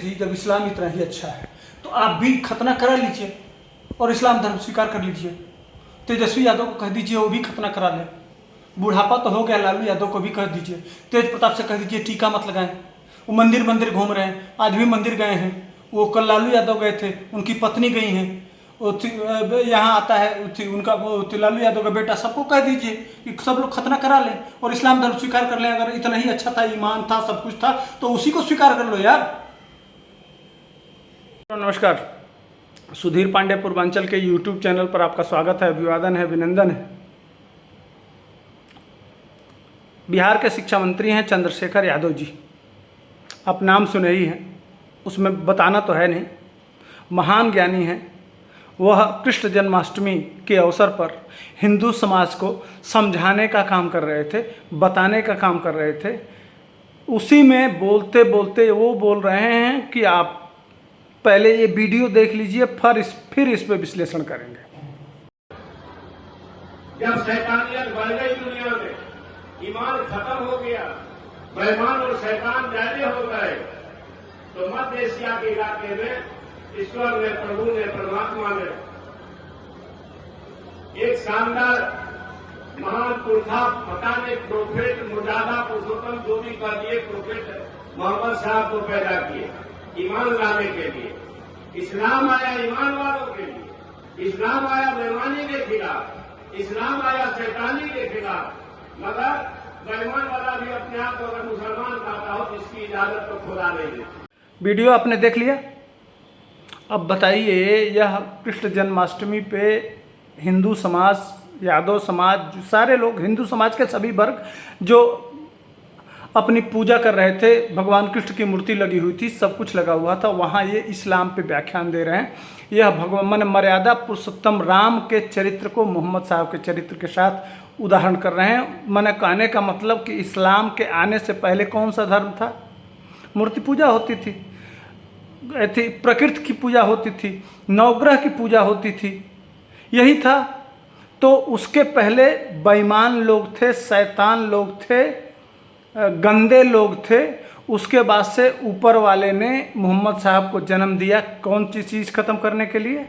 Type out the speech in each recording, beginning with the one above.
जी जब इस्लाम इतना ही अच्छा है तो आप भी खतना करा लीजिए और इस्लाम धर्म स्वीकार कर लीजिए। तेजस्वी यादव को कह दीजिए वो भी खतना करा ले। बुढ़ापा तो हो गया, लालू यादव को भी कह दीजिए, तेज प्रताप से कह दीजिए टीका मत लगाएं। वो मंदिर मंदिर घूम रहे हैं, आज भी मंदिर गए हैं। वो कल लालू यादव गए थे, उनकी पत्नी गई हैं। यहाँ आता है उनका लालू यादव का बेटा, सबको कह दीजिए कि सब लोग खतना करा लें और इस्लाम धर्म स्वीकार कर लें। अगर इतना ही अच्छा था, ईमान था, सब कुछ था, तो उसी को स्वीकार कर लो यार। नमस्कार, सुधीर पांडे पूर्वांचल के YouTube चैनल पर आपका स्वागत है, अभिवादन है, अभिनंदन है। बिहार के शिक्षा मंत्री हैं चंद्रशेखर यादव जी। आप नाम सुने ही हैं, उसमें बताना तो है नहीं। महान ज्ञानी हैं। वह कृष्ण जन्माष्टमी के अवसर पर हिंदू समाज को समझाने का काम कर रहे थे, बताने का काम कर रहे थे। उसी में बोलते बोलते वो बोल रहे हैं कि आप पहले ये वीडियो देख लीजिए, फिर इस पे विश्लेषण करेंगे। जब शैतानियत बढ़ गई दुनिया में, ईमान खत्म हो गया, बेईमान और शैतान ज्यादा हो गए, तो मध्य एशिया के इलाके में ईश्वर ने, प्रभु ने, परमात्मा ने एक शानदार महान पुरखा, पता नहीं प्रोफेट मुर्दादा पुरुषोत्तम जो भी कर दिए, प्रोफेट मोहम्मद साहब को पैदा किए ईमान लाने के लिए। इस्लाम आया ईमान वालों के लिए, इस्लाम आया बेईमानी के खिलाफ, इस्लाम आया शैतानी के खिलाफ। मगर बेईमान वाला भी अपने आप को अगर मुसलमान कहता हो तो इसकी इजाजत तो खुदा नहीं देती। वीडियो आपने देख लिया। अब बताइए, यह कृष्ण जन्माष्टमी पे हिंदू समाज, यादव समाज, सारे लोग, हिंदू समाज के सभी वर्ग जो अपनी पूजा कर रहे थे, भगवान कृष्ण की मूर्ति लगी हुई थी, सब कुछ लगा हुआ था, वहाँ ये इस्लाम पे व्याख्यान दे रहे हैं। यह भगवान मर्यादा पुरुषोत्तम राम के चरित्र को मोहम्मद साहब के चरित्र के साथ उदाहरण कर रहे हैं। मैंने कहने का मतलब कि इस्लाम के आने से पहले कौन सा धर्म था? मूर्ति पूजा होती थी, प्रकृति की पूजा होती थी, नवग्रह की पूजा होती थी, यही था। तो उसके पहले बेईमान लोग थे, शैतान लोग थे, गंदे लोग थे। उसके बाद से ऊपर वाले ने मोहम्मद साहब को जन्म दिया। कौन सी चीज़ ख़त्म करने के लिए?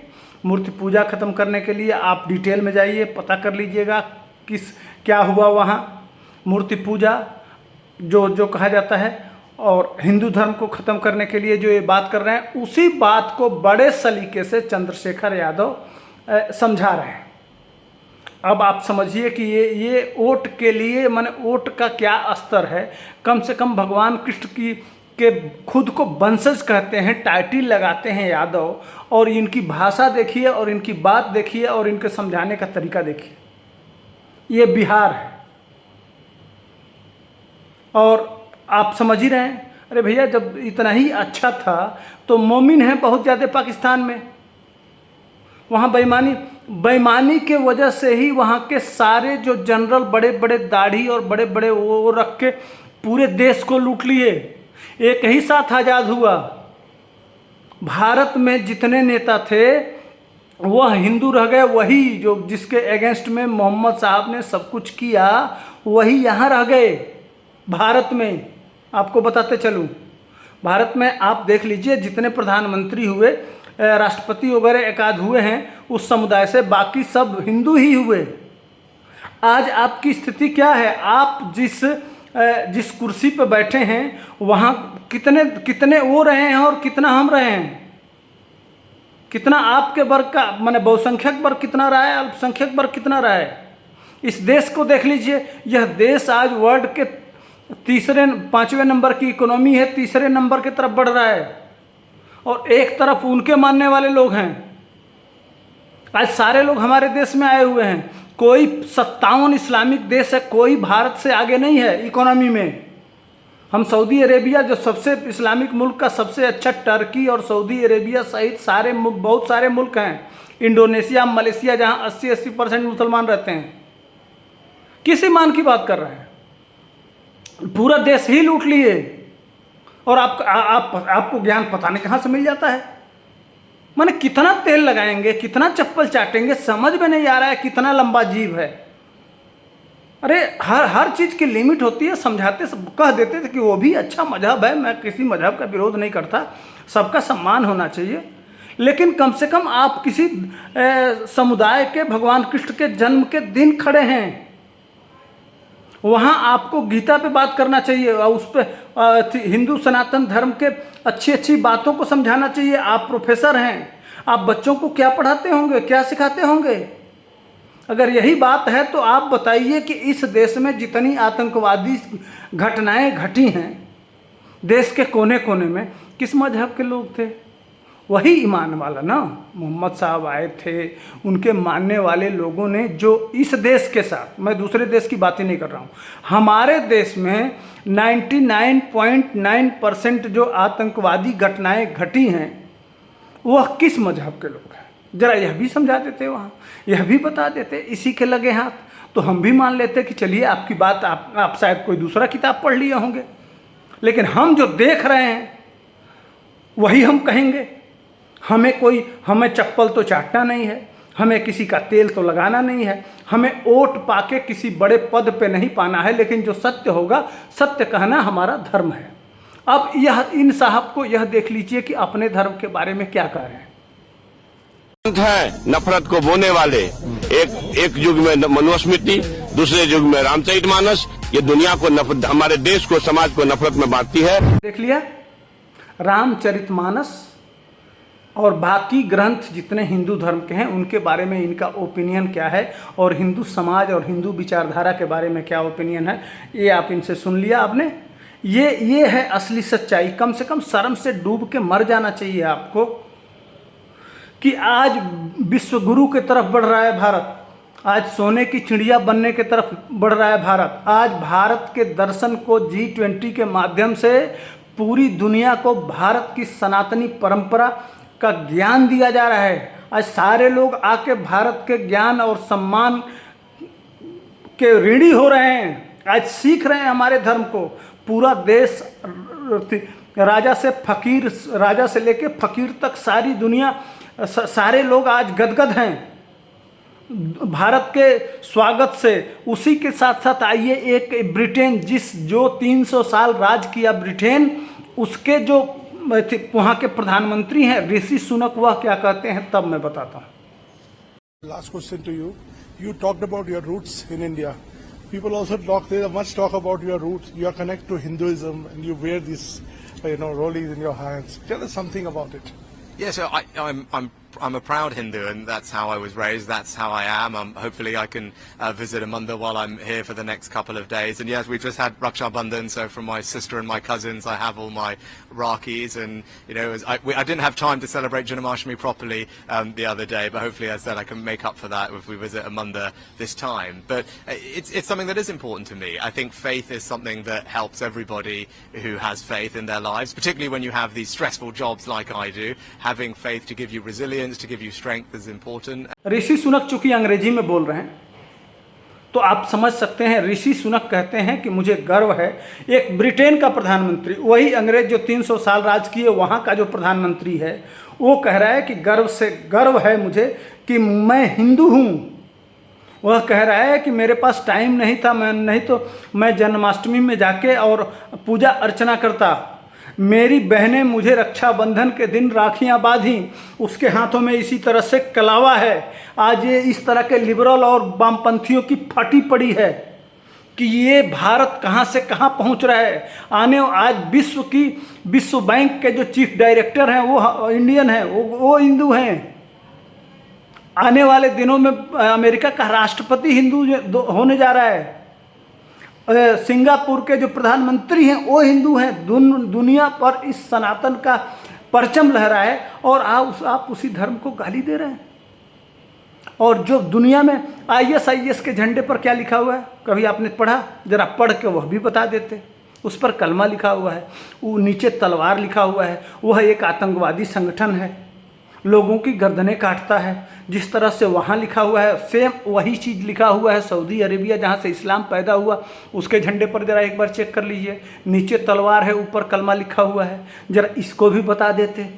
मूर्ति पूजा ख़त्म करने के लिए। आप डिटेल में जाइए, पता कर लीजिएगा क्या हुआ वहाँ। मूर्ति पूजा जो कहा जाता है, और हिंदू धर्म को ख़त्म करने के लिए जो ये बात कर रहे हैं, उसी बात को बड़े सलीके से चंद्रशेखर यादव समझा रहे हैं। अब आप समझिए कि ये वोट के लिए, माने वोट का क्या स्तर है। कम से कम भगवान कृष्ण के खुद को वंशज कहते हैं, टाइटल लगाते हैं यादव, और इनकी भाषा देखिए और इनकी बात देखिए और इनके समझाने का तरीका देखिए। ये बिहार है और आप समझ ही रहे हैं। अरे भैया, जब इतना ही अच्छा था तो मोमिन है बहुत ज़्यादा पाकिस्तान में। वहाँ बेईमानी के वजह से ही वहाँ के सारे जो जनरल, बड़े बड़े दाढ़ी और बड़े बड़े वो रख के पूरे देश को लूट लिए। एक ही साथ आज़ाद हुआ। भारत में जितने नेता थे वह हिंदू रह गए। वही जो जिसके अगेंस्ट में मोहम्मद साहब ने सब कुछ किया, वही यहाँ रह गए भारत में। आपको बताते चलूँ, भारत में आप देख लीजिए जितने प्रधानमंत्री हुए, राष्ट्रपति वगैरह एकाध हुए हैं उस समुदाय से, बाकी सब हिंदू ही हुए। आज आपकी स्थिति क्या है? आप जिस कुर्सी पर बैठे हैं वहाँ कितने वो रहे हैं और कितना हम रहे हैं। कितना आपके वर्ग का, माने बहुसंख्यक वर्ग कितना रहा है, अल्पसंख्यक वर्ग कितना रहा है। इस देश को देख लीजिए। यह देश आज वर्ल्ड के 5वें नंबर की इकोनॉमी है, 3रे नंबर की तरफ बढ़ रहा है, और एक तरफ उनके मानने वाले लोग हैं। आज सारे लोग हमारे देश में आए हुए हैं। कोई 57 इस्लामिक देश है, कोई भारत से आगे नहीं है इकोनॉमी में। हम सऊदी अरेबिया, जो सबसे इस्लामिक मुल्क का सबसे अच्छा, टर्की और सऊदी अरेबिया सहित बहुत सारे मुल्क हैं, इंडोनेशिया, मलेशिया, जहाँ 80% मुसलमान रहते हैं। किस ईमान की बात कर रहे हैं? पूरा देश ही लूट लिए। और आपको ज्ञान पता नहीं कहाँ से मिल जाता है। माने कितना तेल लगाएंगे, कितना चप्पल चाटेंगे, समझ में नहीं आ रहा है। कितना लंबा जीव है। अरे हर हर चीज़ की लिमिट होती है, समझाते कह देते थे कि वो भी अच्छा मजहब है, मैं किसी मजहब का विरोध नहीं करता, सबका सम्मान होना चाहिए, लेकिन कम से कम आप किसी समुदाय के भगवान कृष्ण के जन्म के दिन खड़े हैं, वहाँ आपको गीता पे बात करना चाहिए और उस पर हिंदू सनातन धर्म के अच्छी अच्छी बातों को समझाना चाहिए। आप प्रोफेसर हैं, आप बच्चों को क्या पढ़ाते होंगे, क्या सिखाते होंगे? अगर यही बात है तो आप बताइए कि इस देश में जितनी आतंकवादी घटनाएं घटी हैं देश के कोने कोने में, किस मजहब के लोग थे? वही ईमान वाला ना, मोहम्मद साहब आए थे, उनके मानने वाले लोगों ने, जो इस देश के साथ, मैं दूसरे देश की बात ही नहीं कर रहा हूँ, हमारे देश में 99.9% जो आतंकवादी घटनाएं घटी हैं वह किस मजहब के लोग हैं? जरा यह भी समझा देते, वहाँ यह भी बता देते, इसी के लगे हाथ तो हम भी मान लेते कि चलिए आपकी बात, आप शायद कोई दूसरा किताब पढ़ लिए होंगे, लेकिन हम जो देख रहे हैं वही हम कहेंगे। हमें चप्पल तो चाटना नहीं है, हमें किसी का तेल तो लगाना नहीं है, हमें वोट पाके किसी बड़े पद पे नहीं पाना है, लेकिन जो सत्य होगा सत्य कहना हमारा धर्म है। अब इन साहब को यह देख लीजिए कि अपने धर्म के बारे में क्या कह रहे हैं। है नफरत को बोने वाले, एक युग में मनुस्मृति, दूसरे युग में रामचरितमानस, ये दुनिया को हमारे देश को, समाज को नफरत में बांटती है। देख लिया, रामचरितमानस और बाकी ग्रंथ जितने हिंदू धर्म के हैं उनके बारे में इनका ओपिनियन क्या है, और हिंदू समाज और हिंदू विचारधारा के बारे में क्या ओपिनियन है, ये आप इनसे सुन लिया आपने। ये है असली सच्चाई। कम से कम शर्म से डूब के मर जाना चाहिए आपको कि आज विश्व गुरु की तरफ बढ़ रहा है भारत, आज सोने की चिड़िया बनने की तरफ बढ़ रहा है भारत, आज भारत के दर्शन को G20 के माध्यम से पूरी दुनिया को भारत की सनातनी परंपरा का ज्ञान दिया जा रहा है। आज सारे लोग आके भारत के ज्ञान और सम्मान के ऋणी हो रहे हैं, आज सीख रहे हैं हमारे धर्म को। पूरा देश, राजा से लेके फकीर तक सारी दुनिया, सारे लोग आज गदगद हैं भारत के स्वागत से। उसी के साथ साथ आइए एक ब्रिटेन, जो 300 साल राज किया ब्रिटेन, उसके जो वहाँ के प्रधानमंत्री हैं ऋषि सुनक, वह क्या कहते हैं तब मैं बताता हूँ। Last question to you. You talked about your roots in India. People also much talk about your roots. You are connected to Hinduism and you wear these, rollies in your hands. Tell us something about it. Yeah, so I'm a proud Hindu, and that's how I was raised. That's how I am. Hopefully, I can visit a mandir while I'm here for the next couple of days. And yes, we've just had Raksha Bandhan, so from my sister and my cousins, I have all my Rakis. And I didn't have time to celebrate Janmashtami properly the other day, but hopefully, as I said, I can make up for that if we visit a mandir this time. But it's something that is important to me. I think faith is something that helps everybody who has faith in their lives, particularly when you have these stressful jobs like I do. Having faith to give you resilience, to give you strength is important. Rishi Sunak चूंकि अंग्रेजी में बोल रहे हैं तो आप समझ सकते हैं। ऋषि सुनक कहते हैं कि मुझे गर्व है, एक ब्रिटेन का प्रधानमंत्री, वही अंग्रेज जो 300 साल राज किए, वहाँ का जो प्रधानमंत्री है, वो कह रहा है कि गर्व है मुझे कि मैं हिंदू हूँ। वह कह रहा है कि मेरे पास टाइम नहीं था, नहीं तो मैं जन्माष्टमी में जाके और पूजा अर्चना करता। मेरी बहनें मुझे रक्षाबंधन के दिन राखियां बांधी, उसके हाथों में इसी तरह से कलावा है। आज ये इस तरह के लिबरल और वामपंथियों की फटी पड़ी है कि ये भारत कहाँ से कहाँ पहुँच रहा है। आज विश्व बैंक के जो चीफ डायरेक्टर हैं वो इंडियन हैं, वो हिंदू हैं। आने वाले दिनों में अमेरिका का राष्ट्रपति हिंदू होने जा रहा है। सिंगापुर के जो प्रधानमंत्री हैं वो हिंदू हैं। दुनिया पर इस सनातन का परचम लहरा है और आप उसी धर्म को गाली दे रहे हैं। और जो दुनिया में ISIS के झंडे पर क्या लिखा हुआ है, कभी आपने पढ़ा? जरा पढ़ के वह भी बता देते। उस पर कलमा लिखा हुआ है, वो नीचे तलवार लिखा हुआ है। वह एक आतंकवादी संगठन है, लोगों की गर्दनें काटता है। जिस तरह से वहाँ लिखा हुआ है, सेम वही चीज़ लिखा हुआ है सऊदी अरेबिया, जहाँ से इस्लाम पैदा हुआ, उसके झंडे पर ज़रा एक बार चेक कर लीजिए। नीचे तलवार है, ऊपर कलमा लिखा हुआ है। ज़रा इसको भी बता देते।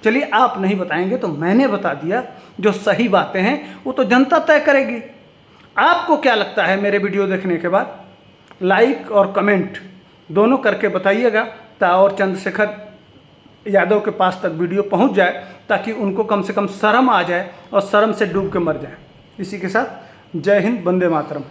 चलिए, आप नहीं बताएंगे तो मैंने बता दिया। जो सही बातें हैं वो तो जनता तय करेगी। आपको क्या लगता है मेरे वीडियो देखने के बाद? लाइक और कमेंट दोनों करके बताइएगा, और चंद्रशेखर यादव के पास तक वीडियो पहुंच जाए, ताकि उनको कम से कम शर्म आ जाए और शर्म से डूब के मर जाए। इसी के साथ जय हिंद, वंदे मातरम।